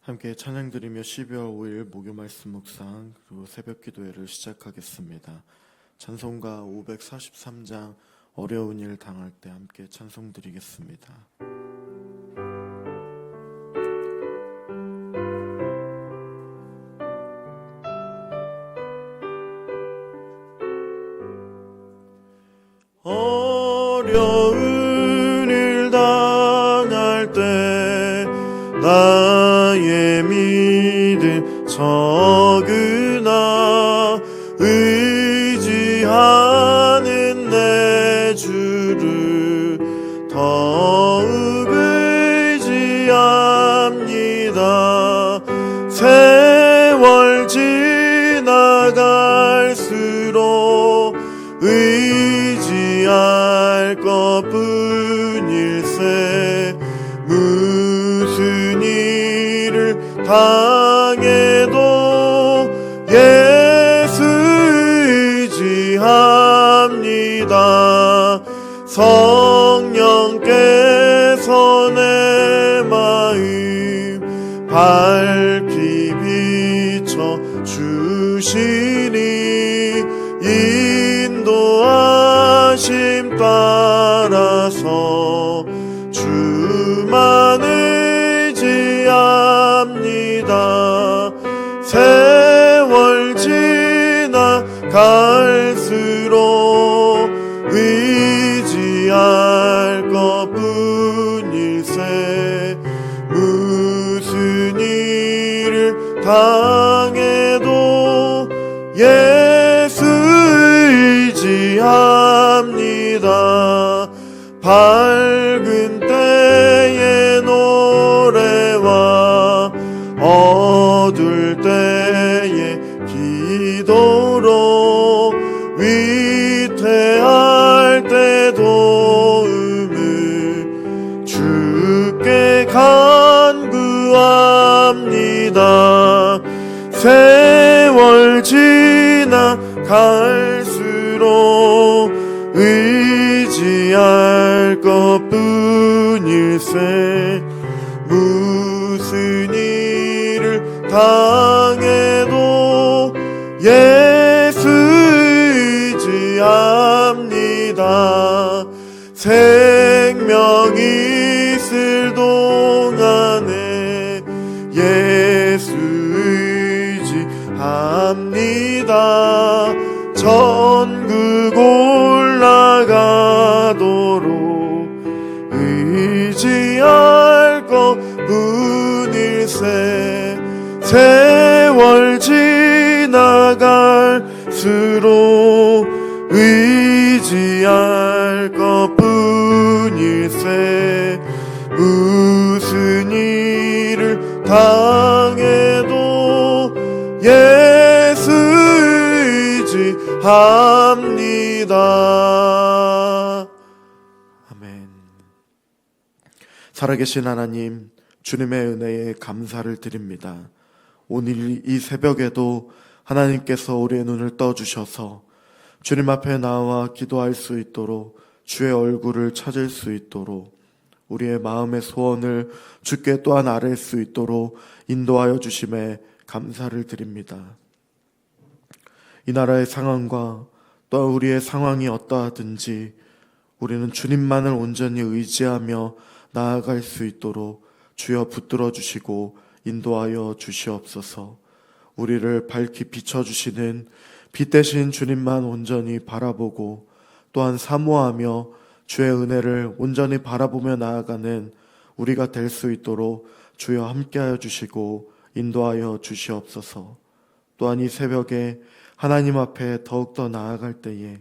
함께 찬양드리며 12월 5일 목요 말씀 묵상 그리고 새벽 기도회를 시작하겠습니다. 찬송가 543장 어려운 일 당할 때 함께 찬송드리겠습니다. 어려운 일 당할 때 나의 믿음 적으나 의지하는 내 주를 더욱 의지합니다. 세월 지나갈수록 의지할 것뿐일세. 무슨 일을 당해도 예수 의지합니다. 성령께서 내 마음 밝히 비춰 주시니 인도하심 따라서 주만 의지합니다. 세월 지나갈수록 의지할 것뿐일세. 무슨 일을 당해도 예수 의지합니다. 밝은 때의 노래와 어두울 때의 기도로 위태할 때 도움을 주께 간구합니다. 세월 지나갈수록 의지할 것뿐일세. 무슨 일을 당해도 예수 의지합니다. 생명 있을 동안에 예수 의지합니다. 천국 올라가도록 의지할 것뿐일세. 세월 지나갈수록 의지할 것뿐일세. 무슨 일을 당해도 예수 의지합니다. 아멘. 살아계신 하나님, 주님의 은혜에 감사를 드립니다. 오늘 이 새벽에도 하나님께서 우리의 눈을 떠주셔서 주님 앞에 나와 기도할 수 있도록, 주의 얼굴을 찾을 수 있도록, 우리의 마음의 소원을 주께 또한 아뢰 수 있도록 인도하여 주심에 감사를 드립니다. 이 나라의 상황과 또 우리의 상황이 어떠하든지 우리는 주님만을 온전히 의지하며 나아갈 수 있도록 주여 붙들어 주시고 인도하여 주시옵소서. 우리를 밝히 비춰주시는 빛 대신 주님만 온전히 바라보고 또한 사모하며 주의 은혜를 온전히 바라보며 나아가는 우리가 될 수 있도록 주여 함께하여 주시고 인도하여 주시옵소서. 또한 이 새벽에 하나님 앞에 더욱더 나아갈 때에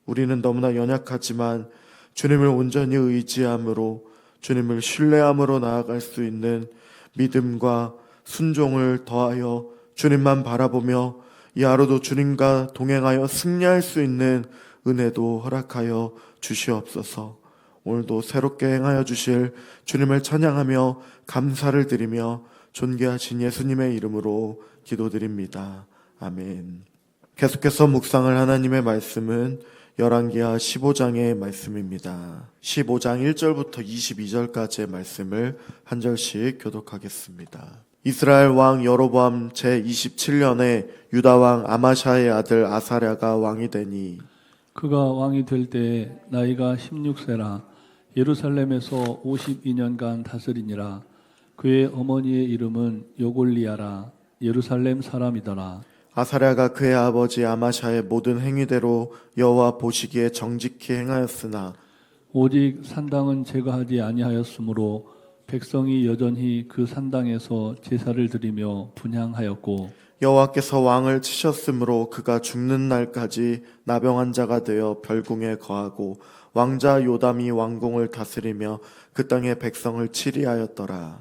우리는 너무나 연약하지만 주님을 온전히 의지함으로, 주님을 신뢰함으로 나아갈 수 있는 믿음과 순종을 더하여 주님만 바라보며 이 하루도 주님과 동행하여 승리할 수 있는 은혜도 허락하여 주시옵소서. 오늘도 새롭게 행하여 주실 주님을 찬양하며 감사를 드리며 존귀하신 예수님의 이름으로 기도드립니다. 아멘. 계속해서 묵상할 하나님의 말씀은 열왕기하 15장의 말씀입니다. 15장 1절부터 22절까지의 말씀을 한 절씩 교독하겠습니다. 이스라엘 왕 여로보암 제27년에 유다 왕 아마샤의 아들 아사랴가 왕이 되니 그가 왕이 될 때에 나이가 16세라 예루살렘에서 52년간 다스리니라. 그의 어머니의 이름은 요골리아라. 예루살렘 사람이더라. 아사랴가 그의 아버지 아마샤의 모든 행위대로 여호와 보시기에 정직히 행하였으나 오직 산당은 제거하지 아니하였으므로 백성이 여전히 그 산당에서 제사를 드리며 분향하였고 여호와께서 왕을 치셨으므로 그가 죽는 날까지 나병한 자가 되어 별궁에 거하고 왕자 요담이 왕궁을 다스리며 그 땅의 백성을 치리하였더라.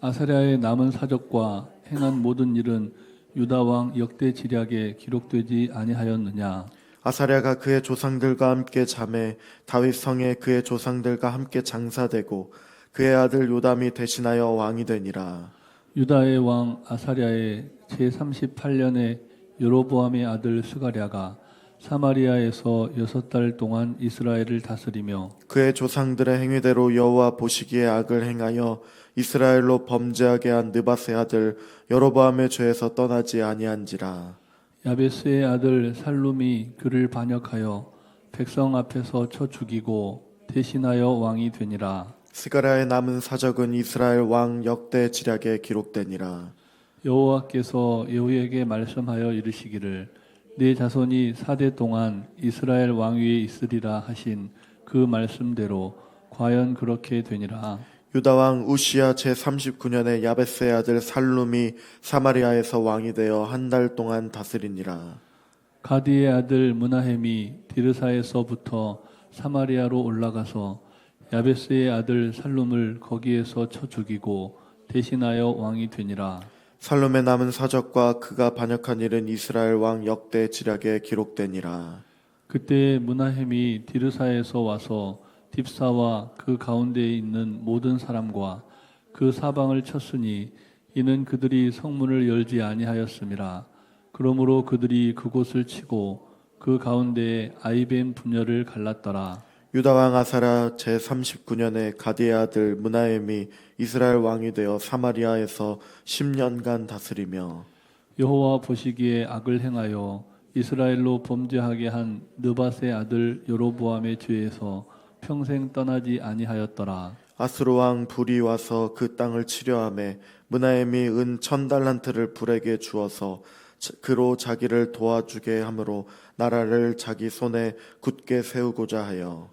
아사랴의 남은 사적과 행한 모든 일은 유다 왕 역대 지략에 기록되지 아니하였느냐. 아사랴가 그의 조상들과 함께 잠에 다윗 성에 그의 조상들과 함께 장사되고 그의 아들 요담이 대신하여 왕이 되니라. 유다의 왕 아사랴의 제38년에 여로보암의 아들 스가랴가 사마리아에서 6달 동안 이스라엘을 다스리며 그의 조상들의 행위대로 여호와 보시기에 악을 행하여 이스라엘로 범죄하게 한 느밧의 아들 여로보암의 죄에서 떠나지 아니한지라. 야베스의 아들 살룸이 그를 반역하여 백성 앞에서 쳐 죽이고 대신하여 왕이 되니라. 스가랴의 남은 사적은 이스라엘 왕 역대 지략에 기록되니라. 여호와께서 예후에게 말씀하여 이르시기를 네 자손이 4대 동안 이스라엘 왕 위에 있으리라 하신 그 말씀대로 과연 그렇게 되니라. 유다 왕 우시야 제39년에 야베스의 아들 살룸이 사마리아에서 왕이 되어 한 달 동안 다스리니라. 가디의 아들 므나헴이 디르사에서부터 사마리아로 올라가서 야베스의 아들 살룸을 거기에서 쳐 죽이고 대신하여 왕이 되니라. 살룸의 남은 사적과 그가 반역한 일은 이스라엘 왕 역대 지략에 기록되니라. 그때 므나헴이 디르사에서 와서 딥사와 그 가운데에 있는 모든 사람과 그 사방을 쳤으니 이는 그들이 성문을 열지 아니하였음이라. 그러므로 그들이 그곳을 치고 그 가운데에 아이벤 분열을 갈랐더라. 유다 왕 아사랴 제39년에 가디의 아들 므나헴이 이스라엘 왕이 되어 사마리아에서 10년간 다스리며 여호와 보시기에 악을 행하여 이스라엘로 범죄하게 한 느밧의 아들 여로보암의 죄에서 평생 떠나지 아니하였더라. 아수르 왕 불이 와서 그 땅을 치려하매 므나헴이 은 1000달란트를 불에게 주어서 그로 자기를 도와주게 하므로 나라를 자기 손에 굳게 세우고자 하여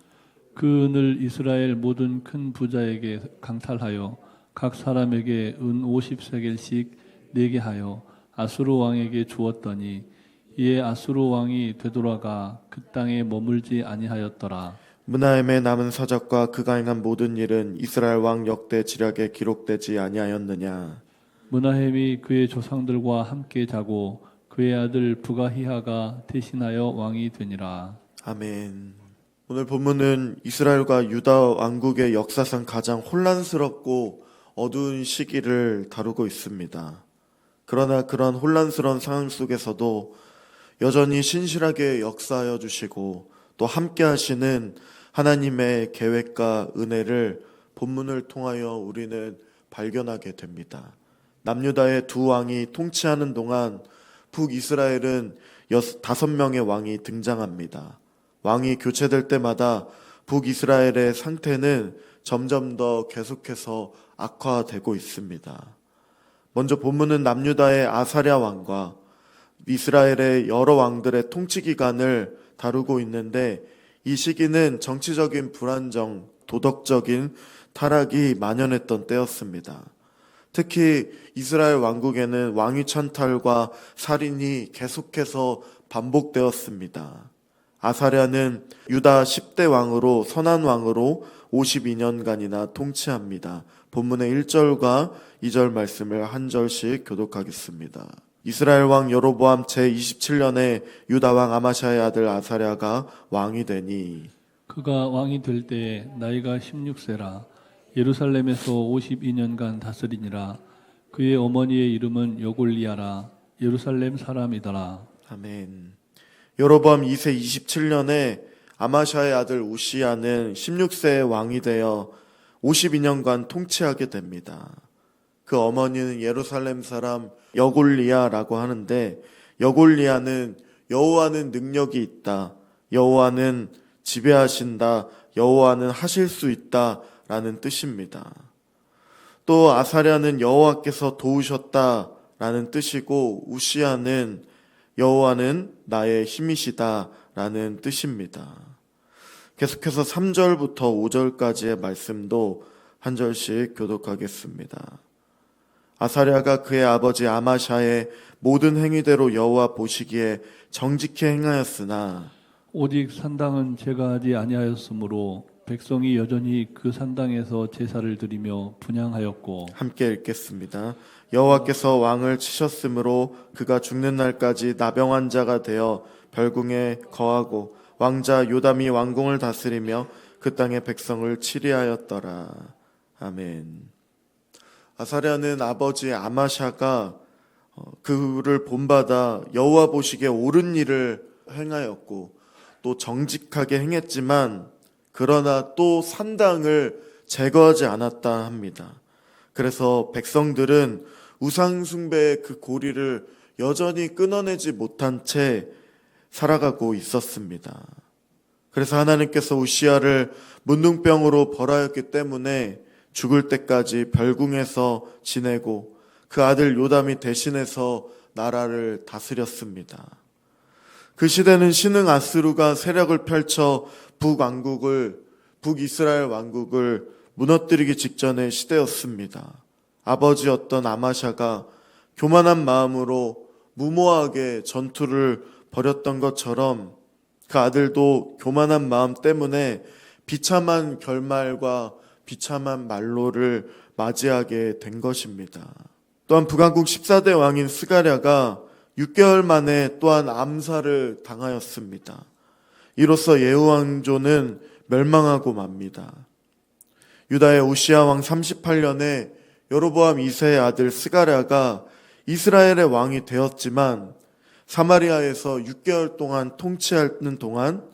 그 은을 이스라엘 모든 큰 부자에게 강탈하여 각 사람에게 은 50세겔씩 내게 하여 아수르 왕에게 주었더니 이에 아수르 왕이 되돌아가 그 땅에 머물지 아니하였더라. 므나헴의 남은 사적과 그가 행한 모든 일은 이스라엘 왕 역대 지략에 기록되지 아니하였느냐. 므나헴이 그의 조상들과 함께 자고 그의 아들 부가히하가 대신하여 왕이 되니라. 아멘. 오늘 본문은 이스라엘과 유다 왕국의 역사상 가장 혼란스럽고 어두운 시기를 다루고 있습니다. 그러나 그런 혼란스러운 상황 속에서도 여전히 신실하게 역사하여 주시고 또 함께 하시는 하나님의 계획과 은혜를 본문을 통하여 우리는 발견하게 됩니다. 남유다의 두 왕이 통치하는 동안 북이스라엘은 5명의 왕이 등장합니다. 왕이 교체될 때마다 북이스라엘의 상태는 점점 더 계속해서 악화되고 있습니다. 먼저 본문은 남유다의 아사랴 왕과 이스라엘의 여러 왕들의 통치 기간을 다루고 있는데 이 시기는 정치적인 불안정, 도덕적인 타락이 만연했던 때였습니다. 특히 이스라엘 왕국에는 왕위 찬탈과 살인이 계속해서 반복되었습니다. 아사랴는 유다 10대 왕으로 선한 왕으로 52년간이나 통치합니다. 본문의 1절과 2절 말씀을 한 절씩 교독하겠습니다. 이스라엘 왕 여로보암 제27년에 유다 왕 아마샤의 아들 아사랴가 왕이 되니 그가 왕이 될 때에 나이가 16세라 예루살렘에서 52년간 다스리니라. 그의 어머니의 이름은 요골리아라. 예루살렘 사람이더라. 아멘. 여로보암 2세 27년에 아마샤의 아들 우시야는 16세의 왕이 되어 52년간 통치하게 됩니다. 그 어머니는 예루살렘 사람 여골리아라고 하는데, 여골리아는 여호와는 능력이 있다, 여호와는 지배하신다, 여호와는 하실 수 있다라는 뜻입니다. 또 아사랴는 여호와께서 도우셨다라는 뜻이고, 우시아는 여호와는 나의 힘이시다라는 뜻입니다. 계속해서 3절부터 5절까지의 말씀도 한 절씩 교독하겠습니다. 아사랴가 그의 아버지 아마샤의 모든 행위대로 여호와 보시기에 정직히 행하였으나 오직 산당은 제가 하지 아니하였으므로 백성이 여전히 그 산당에서 제사를 드리며 분향하였고. 함께 읽겠습니다. 여호와께서 왕을 치셨으므로 그가 죽는 날까지 나병환 자가 되어 별궁에 거하고 왕자 요담이 왕궁을 다스리며 그 땅의 백성을 치리하였더라. 아멘. 아사랴는 아버지 아마샤가 그를 본받아 여호와 보시기에 옳은 일을 행하였고 또 정직하게 행했지만, 그러나 또 산당을 제거하지 않았다 합니다. 그래서 백성들은 우상 숭배의 그 고리를 여전히 끊어내지 못한 채 살아가고 있었습니다. 그래서 하나님께서 우시아를 문둥병으로 벌하였기 때문에 죽을 때까지 별궁에서 지내고 그 아들 요담이 대신해서 나라를 다스렸습니다. 그 시대는 신흥 아스루가 세력을 펼쳐 북이스라엘 왕국을 무너뜨리기 직전의 시대였습니다. 아버지였던 아마샤가 교만한 마음으로 무모하게 전투를 벌였던 것처럼 그 아들도 교만한 마음 때문에 비참한 결말과 비참한 말로를 맞이하게 된 것입니다. 또한 북왕국 14대 왕인 스가랴가 6개월 만에 또한 암살을 당하였습니다. 이로써 예후 왕조는 멸망하고 맙니다. 유다의 우시아 왕 38년에 여로보암 2세의 아들 스가랴가 이스라엘의 왕이 되었지만 사마리아에서 6개월 동안 통치하는 동안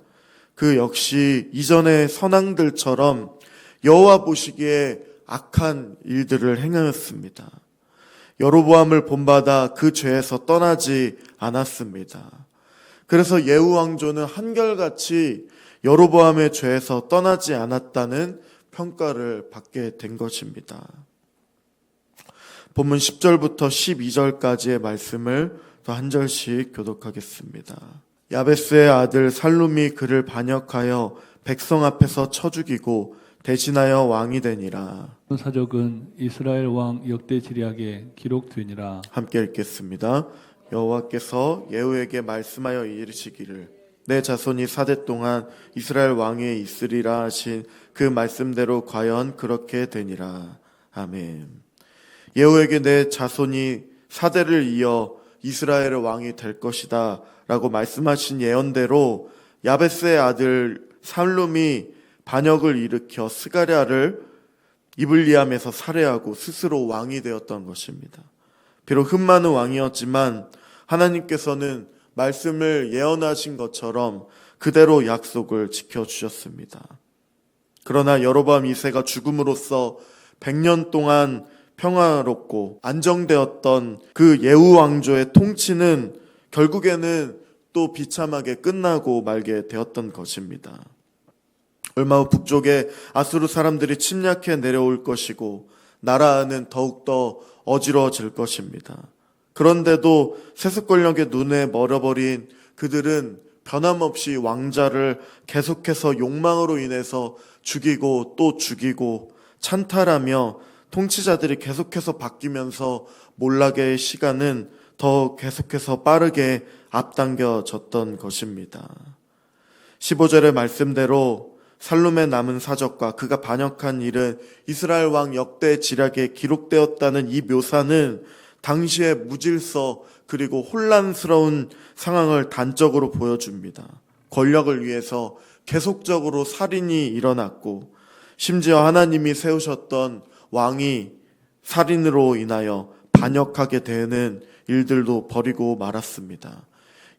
그 역시 이전의 선왕들처럼 여호와 보시기에 악한 일들을 행하였습니다. 여로보암을 본받아 그 죄에서 떠나지 않았습니다. 그래서 예후 왕조는 한결같이 여로보암의 죄에서 떠나지 않았다는 평가를 받게 된 것입니다. 본문 10절부터 12절까지의 말씀을 또 한 절씩 교독하겠습니다. 야베스의 아들 살룸이 그를 반역하여 백성 앞에서 쳐 죽이고 대신하여 왕이 되니라. 사적은 이스라엘 왕 역대 지략에 기록되니라. 함께 읽겠습니다. 여호와께서 예후에게 말씀하여 이르시기를 내 자손이 4대 동안 이스라엘 왕위에 있으리라 하신 그 말씀대로 과연 그렇게 되니라. 아멘. 예후에게 내 자손이 4대를 이어 이스라엘의 왕이 될 것이다 라고 말씀하신 예언대로 야베스의 아들 살룸이 반역을 일으켜 스가랴를 이블리암에서 살해하고 스스로 왕이 되었던 것입니다. 비록 흠 많은 왕이었지만 하나님께서는 말씀을 예언하신 것처럼 그대로 약속을 지켜주셨습니다. 그러나 여로보암 2세가 죽음으로써 100년 동안 평화롭고 안정되었던 그 예후 왕조의 통치는 결국에는 또 비참하게 끝나고 말게 되었던 것입니다. 얼마 후 북쪽에 아수르 사람들이 침략해 내려올 것이고 나라는 더욱더 어지러워질 것입니다. 그런데도 세속 권력의 눈에 멀어버린 그들은 변함없이 왕자를 계속해서 욕망으로 인해서 죽이고 또 죽이고 찬탈하며 통치자들이 계속해서 바뀌면서 몰락의 시간은 더 계속해서 빠르게 앞당겨졌던 것입니다. 15절의 말씀대로 살룸의 남은 사적과 그가 반역한 일은 이스라엘 왕 역대 지략에 기록되었다는 이 묘사는 당시의 무질서 그리고 혼란스러운 상황을 단적으로 보여줍니다. 권력을 위해서 계속적으로 살인이 일어났고 심지어 하나님이 세우셨던 왕이 살인으로 인하여 반역하게 되는 일들도 벌이고 말았습니다.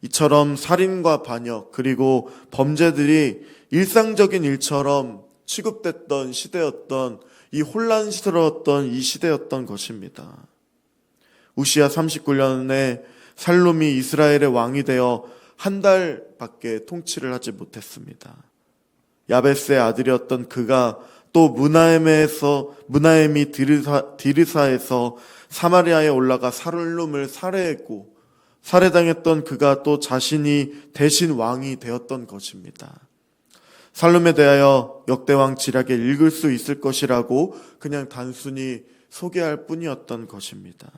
이처럼 살인과 반역 그리고 범죄들이 일상적인 일처럼 취급됐던 시대였던 이 혼란스러웠던 이 시대였던 것입니다. 우시야 39년에 살룸이 이스라엘의 왕이 되어 한 달밖에 통치를 하지 못했습니다. 야베스의 아들이었던 그가 또 무나엠이 디르사에서 사마리아에 올라가 살룸을 살해했고 살해당했던 그가 또 자신이 대신 왕이 되었던 것입니다. 살룸에 대하여 역대왕 지략에 읽을 수 있을 것이라고 그냥 단순히 소개할 뿐이었던 것입니다.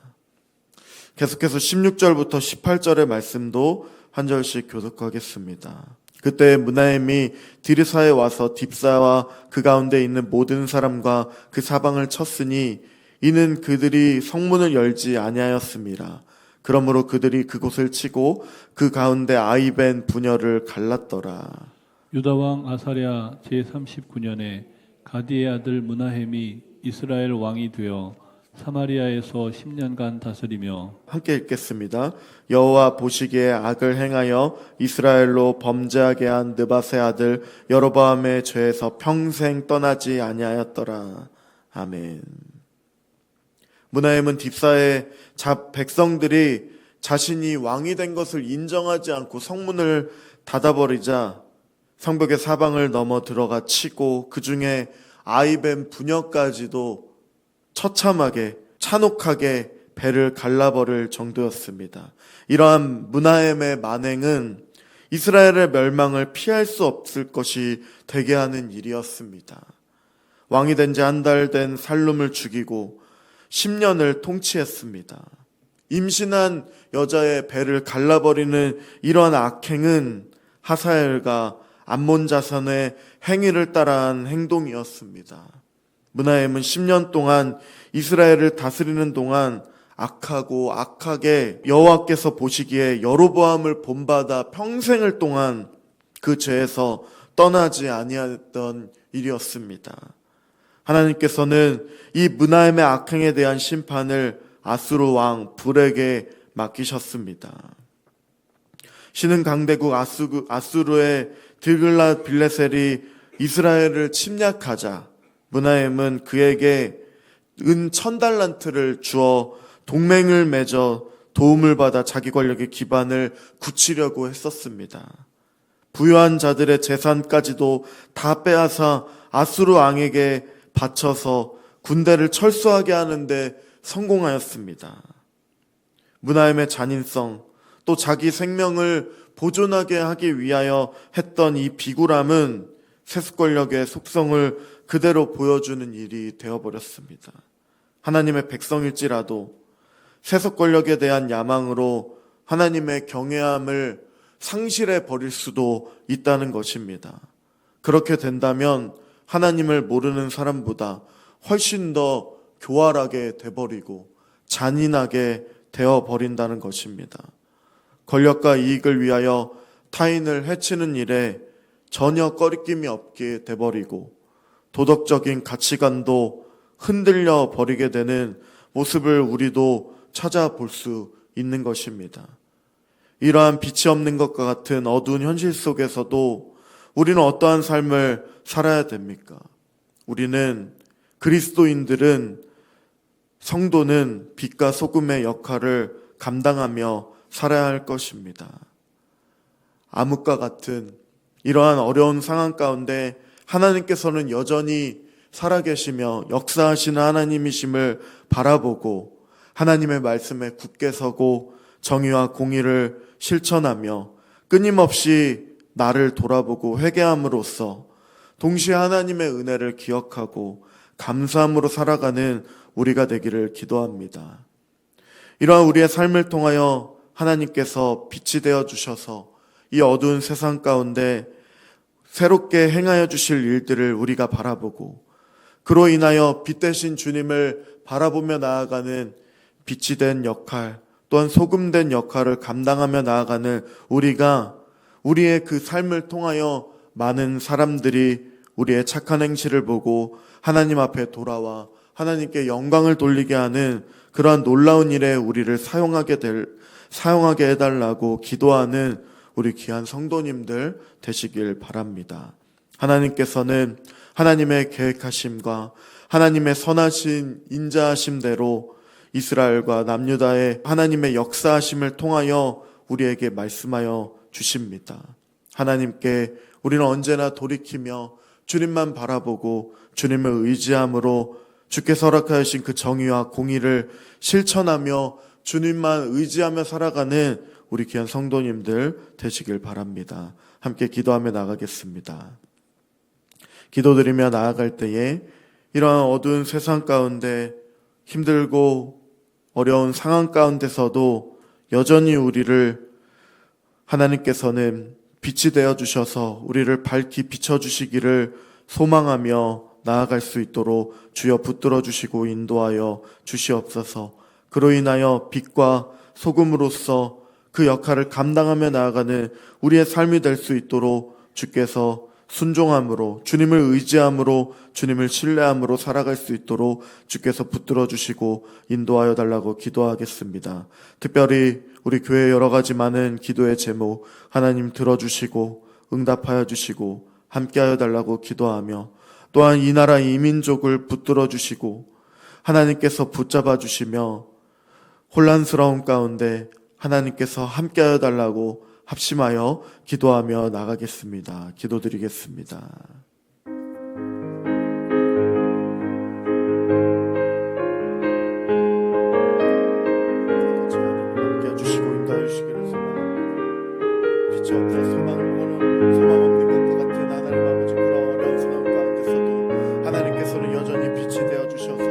계속해서 16절부터 18절의 말씀도 한 절씩 교독하겠습니다. 그때 무나엠이 디르사에 와서 딥사와 그 가운데 있는 모든 사람과 그 사방을 쳤으니 이는 그들이 성문을 열지 아니하였습니다. 그러므로 그들이 그곳을 치고 그 가운데 아이벤 부녀를 갈랐더라. 유다왕 아사랴 제39년에 가디의 아들 무나헴이 이스라엘 왕이 되어 사마리아에서 10년간 다스리며 함께 읽겠습니다. 여호와 보시기에 악을 행하여 이스라엘로 범죄하게 한 느밧의 아들 여로보암의 죄에서 평생 떠나지 아니하였더라. 아멘. 무나헴은 딥사의 백성들이 자신이 왕이 된 것을 인정하지 않고 성문을 닫아버리자 성벽의 사방을 넘어 들어가 치고 그 중에 아이벤 부녀까지도 처참하게 잔혹하게 배를 갈라버릴 정도였습니다. 이러한 무나헴의 만행은 이스라엘의 멸망을 피할 수 없을 것이 되게 하는 일이었습니다. 왕이 된 지 한 달 된 살룸을 죽이고 10년을 통치했습니다. 임신한 여자의 배를 갈라버리는 이러한 악행은 하사엘과 암몬 자손의 행위를 따라한 행동이었습니다. 무나헴은 10년 동안 이스라엘을 다스리는 동안 악하고 악하게 여호와께서 보시기에 여로보암을 본받아 평생을 동안 그 죄에서 떠나지 아니했던 일이었습니다. 하나님께서는 이 무나헴의 악행에 대한 심판을 아수르 왕 불에게 맡기셨습니다. 신은 강대국 아수르의 들글랏 빌레셀이 이스라엘을 침략하자 무나헴은 그에게 은 1000달란트를 주어 동맹을 맺어 도움을 받아 자기 권력의 기반을 굳히려고 했었습니다. 부유한 자들의 재산까지도 다 빼앗아 아수르 왕에게 바쳐서 군대를 철수하게 하는데 성공하였습니다. 무나헴의 잔인성, 또 자기 생명을 보존하게 하기 위하여 했던 이 비굴함은 세습 권력의 속성을 그대로 보여주는 일이 되어버렸습니다. 하나님의 백성일지라도 세속 권력에 대한 야망으로 하나님의 경외함을 상실해 버릴 수도 있다는 것입니다. 그렇게 된다면 하나님을 모르는 사람보다 훨씬 더 교활하게 돼버리고 잔인하게 되어버린다는 것입니다. 권력과 이익을 위하여 타인을 해치는 일에 전혀 꺼리낌이 없게 돼버리고 도덕적인 가치관도 흔들려 버리게 되는 모습을 우리도 찾아볼 수 있는 것입니다. 이러한 빛이 없는 것과 같은 어두운 현실 속에서도 우리는 어떠한 삶을 살아야 됩니까? 우리는 그리스도인들은 성도는 빛과 소금의 역할을 감당하며 살아야 할 것입니다. 암흑과 같은 이러한 어려운 상황 가운데 하나님께서는 여전히 살아계시며 역사하시는 하나님이심을 바라보고 하나님의 말씀에 굳게 서고 정의와 공의를 실천하며 끊임없이 나를 돌아보고 회개함으로써 동시에 하나님의 은혜를 기억하고 감사함으로 살아가는 우리가 되기를 기도합니다. 이러한 우리의 삶을 통하여 하나님께서 빛이 되어 주셔서 이 어두운 세상 가운데 새롭게 행하여 주실 일들을 우리가 바라보고 그로 인하여 빛 대신 주님을 바라보며 나아가는 빛이 된 역할 또한 소금 된 역할을 감당하며 나아가는 우리가 우리의 그 삶을 통하여 많은 사람들이 우리의 착한 행실을 보고 하나님 앞에 돌아와 하나님께 영광을 돌리게 하는 그러한 놀라운 일에 우리를 사용하게 해달라고 기도하는 우리 귀한 성도님들 되시길 바랍니다. 하나님께서는 하나님의 계획하심과 하나님의 선하신 인자하심대로 이스라엘과 남유다의 하나님의 역사하심을 통하여 우리에게 말씀하여 주십니다. 하나님께 우리는 언제나 돌이키며 주님만 바라보고 주님을 의지함으로 주께서 허락하신 그 정의와 공의를 실천하며 주님만 의지하며 살아가는 우리 귀한 성도님들 되시길 바랍니다. 함께 기도하며 나가겠습니다. 기도드리며 나아갈 때에 이러한 어두운 세상 가운데 힘들고 어려운 상황 가운데서도 여전히 우리를 하나님께서는 빛이 되어 주셔서 우리를 밝히 비춰주시기를 소망하며 나아갈 수 있도록 주여 붙들어 주시고 인도하여 주시옵소서. 그로 인하여 빛과 소금으로서 그 역할을 감당하며 나아가는 우리의 삶이 될 수 있도록 주께서 순종함으로 주님을 의지함으로 주님을 신뢰함으로 살아갈 수 있도록 주께서 붙들어 주시고 인도하여 달라고 기도하겠습니다. 특별히 우리 교회 여러 가지 많은 기도의 제목 하나님 들어주시고 응답하여 주시고 함께하여 달라고 기도하며 또한 이 나라 이 민족을 붙들어 주시고 하나님께서 붙잡아 주시며 혼란스러운 가운데 하나님께서 함께하여 달라고 합심하여 기도하며 나가겠습니다. 기도드리겠습니다. 함께 해주시고 인도해 주시기를 소망합니다. 빛이 없어 소망 없는 것과 같은 하나님 아버지 그런 어려운 상황 가운데서도 하나님께서는 여전히 빛이 되어 주셔서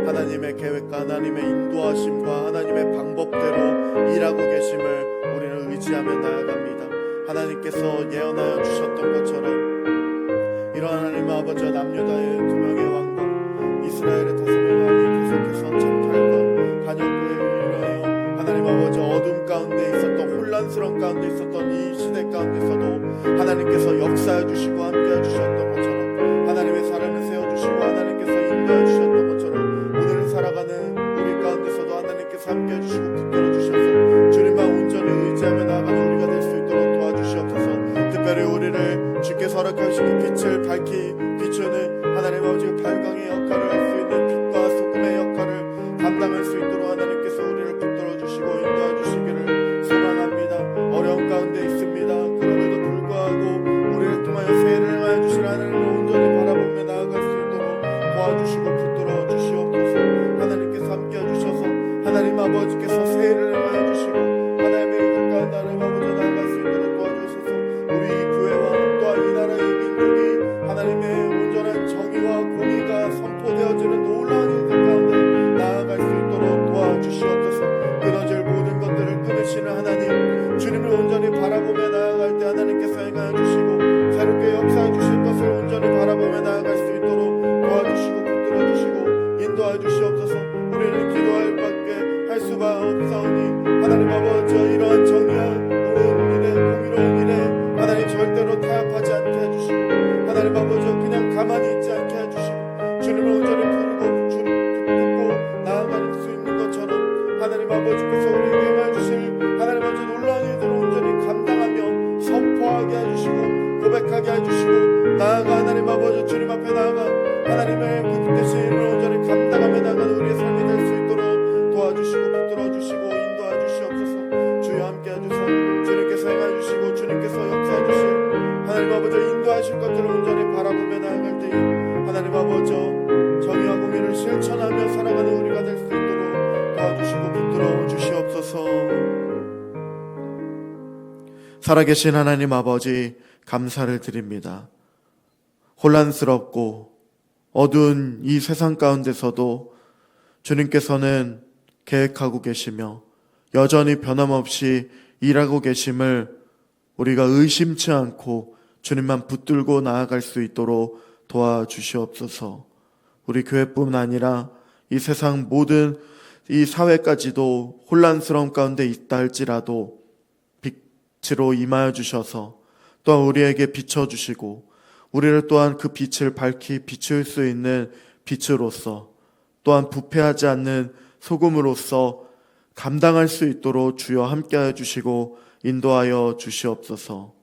하나님의 계획과 하나님의 인도하심과 하나님의 방법대로 일하고 계심을 우리는 의지하며 나아갑니다. 하나님께서 예언하여 주셨던 것처럼 이러한 하나님 아버지 남유다의 두 명의 왕과 이스라엘의 5명의 왕이 계속해서 찬탈과 반역에 인하여 하나님 아버지 어둠 가운데 있었던 혼란스러운 가운데 있었던 이 시대 가운데서도 하나님께서 역사해 주시고 함께해 주셨던 것처럼 하나님의 사람을 세워주시고 하나님께서 인도해 주셨던 것처럼 오늘을 살아가는 우리 가운데서도 하나님께서 함께해 주시고 붙들어 주셔서 주님만 온전히 의지하며 나아가는 우리가 될 수 있도록 도와주시옵소서. 특별히 우리를 주께서 허락하신 그 빛을 밝히 비추는 하나님 아버지 발광의 역할을 할 수 있는 빛과 소금의 역할을 감당할 수 있도록 하나님께서 우리를 붙들어 주시고 인도해 주시기를 소망합니다. 어려운 가운데 있습니다. 그럼에도 불구하고 우리를 통하여 세례를 행하여 주실 하나님을 온전히 바라보며 나아갈 수 있도록 도와주시고 붙들어 주시옵소서. 하나님께서 함께해 주셔서 하나님 아버지께서 세례를 행하여 주시고 하나님의 가까운 하나님 아버지 나아갈 수 있도록 도와주셔서 우리 교회와 또한 이 나라의 민족이 하나님의 온전한 정의와 공의가 선포되어지는 놀라운 일들 가운데 나아갈 수 있도록 도와주시옵소서. 끊어질 모든 것들을 끊으시는 하나님 주님을 온전히 바라보며 나아갈 때 하나님께서 행하여 주시고 새롭게 역사해 주실 것을 온전히 바라보며 나아갈 수 있도록 도와주시고 붙들어 주시고 인도해 주시옵소서. 우리는 기도할 밖에 할 수가 없사오니 하나님 아버지 이러한 정의한 일에 공의로운 일에 하나님 절대로 타협하지 않게 해주시고 하나님 아버지 그냥 가만히 있지 않게 해주시고 주님을 온전히 부르고 주님 붙들고 나아갈 수 있는 것처럼 하나님 아버지께서 우리에게 행해 주실 하나님 아버지 놀라운 일들을 온전히 감당하며 선포하게 해주시고 고백하게 해주시고 나아가 하나님 아버지 주님 앞에 나아가 하나님의 그 뜻의 일을 온전히 감당하며 나가는 우리의 삶이 될 수 있도록 도와주시고 붙들어 주시고 인도해 주시옵소서. 주여 함께 해주셔서 주님께서 행해 주시고 주님께서 역사해 주실 하나님 아버지 인도하실 것들을 온전히 바라보며 나아갈 때에 하나님 아버지 정의와 공의를 실천하며 살아가는 우리가 될 수 있도록 도와주시고 붙들어 주시옵소서. 살아계신 하나님 아버지 감사를 드립니다. 혼란스럽고 어두운 이 세상 가운데서도 주님께서는 계획하고 계시며 여전히 변함없이 일하고 계심을 우리가 의심치 않고 주님만 붙들고 나아갈 수 있도록 도와주시옵소서. 우리 교회뿐 아니라 이 세상 모든 이 사회까지도 혼란스러운 가운데 있다 할지라도 빛으로 임하여 주셔서 또한 우리에게 비춰주시고 우리를 또한 그 빛을 밝히 비출 수 있는 빛으로서 또한 부패하지 않는 소금으로서 감당할 수 있도록 주여 함께하여 주시고 인도하여 주시옵소서.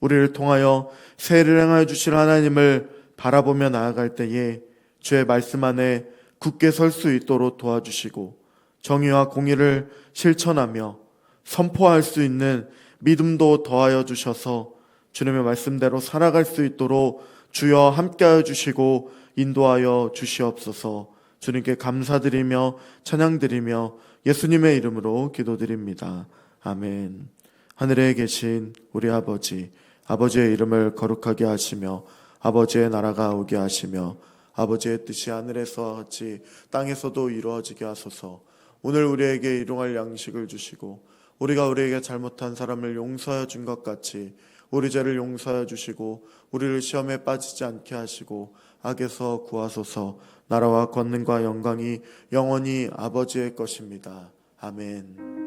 우리를 통하여 세례를 행하여 주실 하나님을 바라보며 나아갈 때에 주의 말씀 안에 굳게 설 수 있도록 도와주시고 정의와 공의를 실천하며 선포할 수 있는 믿음도 더하여 주셔서 주님의 말씀대로 살아갈 수 있도록 주여 함께하여 주시고 인도하여 주시옵소서. 주님께 감사드리며 찬양드리며 예수님의 이름으로 기도드립니다. 아멘. 하늘에 계신 우리 아버지, 아버지의 이름을 거룩하게 하시며 아버지의 나라가 오게 하시며 아버지의 뜻이 하늘에서와 같이 땅에서도 이루어지게 하소서. 오늘 우리에게 일용할 양식을 주시고 우리가 우리에게 잘못한 사람을 용서하여 준 것 같이 우리 죄를 용서하여 주시고 우리를 시험에 빠지지 않게 하시고 악에서 구하소서. 나라와 권능과 영광이 영원히 아버지의 것입니다. 아멘.